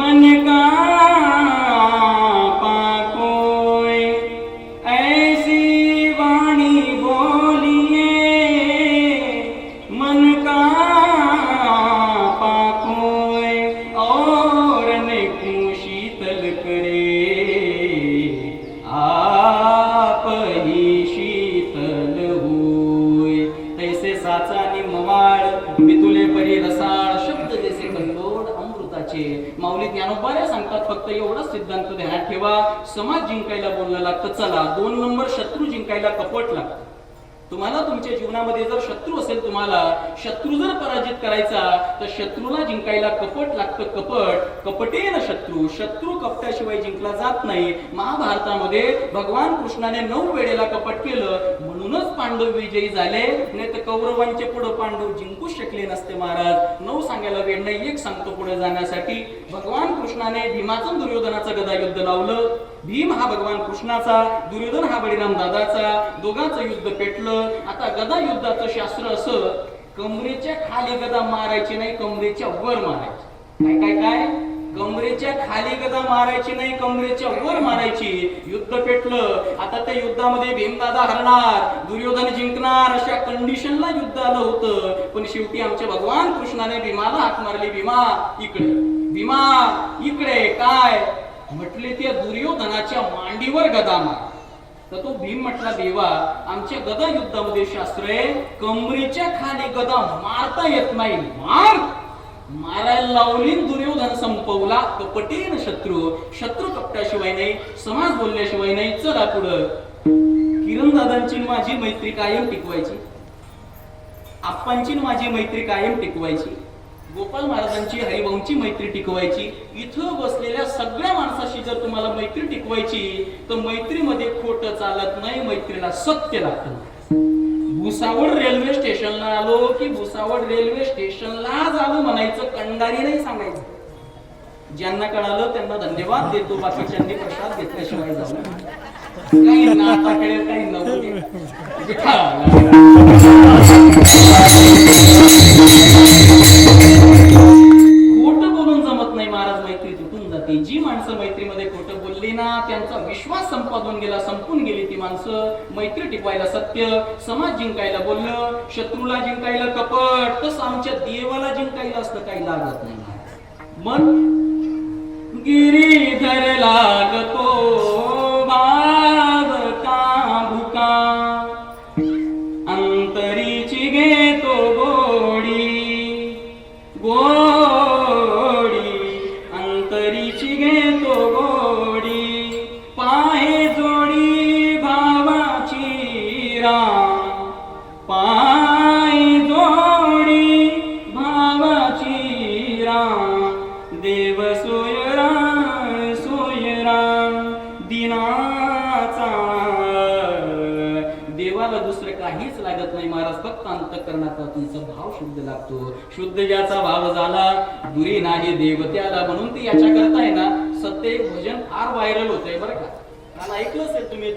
मन का पाकोय ऐसी वाणी बोलिए, मन का पाकोय और नेकू शीतल करे, आप ही शीतल होय। तैसे साचानी मवाळ मितुले परी रसाळ, शब्द जैसे कल्लोळ अमृताचे। माऊली ज्ञानोबा सांगतात फक्त एवढाच सिद्धांत ध्यानात ठेवा, समाज जिंकायला बोलणं लागतं। चला 2 नंबर शत्रू जिंकायला कपट लागतं। तुम्हाला तुमच्या जीवनामध्ये जर शत्रू असेल, तुम्हाला शत्रू जर पराजित करायचा तर शत्रूला जिंकायला कपट लागतं। कपटेन शत्रू, शत्रू कपटाशिवाय जिंकला जात नाही। महाभारतामध्ये भगवान कृष्णाने 9 वेळेला कपट केलं, म्हणूनच पांडव विजयी झाले, नाही तर कौरवांचे पुढे पांडव जिंकूच शकले नसते महाराज। 9 सांगायला वेळ नाही, 1 सांगतो पुढे जाण्यासाठी। भगवान कृष्णाने भीमाचं दुर्योधनाचं गदा युद्ध लावलं। भीम हा भगवान कृष्णाचा, दुर्योधन हा बळीराम दादाचा, दोघांचं युद्ध पेटलं। आता गदा युद्धाचं शास्त्र असं, कमरेच्या खाली गदा मारायची नाही, कमरेच्या वर मारायची। काय काय काय कमरेच्या खाली गदा मारायची नाही, कमरेच्या वर मारायची। युद्ध पेटलं। आता त्या युद्धामध्ये भीमदादा हरणार, दुर्योधन जिंकणार, अशा कंडिशनला युद्ध आलं होतं। पण शेवटी आमच्या भगवान कृष्णाने भीमाला हाक मारली, भीमा इकडे, भीमा इकडे। काय म्हटले, त्या दुर्योधनाच्या मांडीवर गदा मार। तर तो भीम म्हटला, देवा आमच्या गदा युद्धामध्ये शास्त्र आहे, कमरेच्या खाली गदा मारता येत नाही। मारायला लावली, दुर्योधन संपवला। कपटीन शत्रू, शत्रू कपटाशिवाय नाही, समाज बोलल्याशिवाय नाही। चला पुढं। किरण दादांची माझी मैत्री कायम टिकवायची, आप्पांची माझी मैत्री कायम टिकवायची, गोपाल महाराजांची हरिभाऊंची मैत्री टिकवायची। इथं बसलेल्या सगळ्या माणसाशी जर तुम्हाला मैत्री टिकवायची तर मैत्रीमध्ये खोटं चालत नाही, मैत्रीला सत्य लागतं। भुसावळ रेल्वे स्टेशनला आलो की भुसावळ रेल्वे स्टेशनला आलो म्हणायचं, कंडारी नाही सांगायचं। ज्यांना कळालं त्यांना धन्यवाद देतो, बाकीच्यांनी प्रसाद घेतल्याशिवाय जाऊ काही नाता कळेल काही नव्हते। खोटं बोलून जमत नाही महाराज, मैत्री तुटून जाते। जी माणसं मैत्रीमध्ये खोटं बोलली ना, त्यांचा विश्वास संपादून गेला, संपून गेली ती माणसं। मैत्री टिकवायला सत्य, समाज जिंकायला बोलणं, शत्रूला जिंकायला कपट, तसं आमच्या देवाला जिंकायला असतं काही लागत नाही। मन गिरीधर लागतो भाव का भुका, अंतरीची घेतो गोडी, गोडी अंतरीची घेतो गोडी, पाहे जोडी भावाची राम, पाहे जोडी भावाची राम, देव सोयरा दिनाचा। देवाला दुसरं काहीच लागत नाही महाराज, फक्त अंतःकरणाचा तुमचा भाव शुद्ध लागतो। शुद्ध ज्याचा भाव झाला, दुरी नाही देव त्याला। म्हणून ती याच्या करताय ना, सत्य भजन फार व्हायरल होतंय बरं का, काल ऐकलं असेल तुम्ही।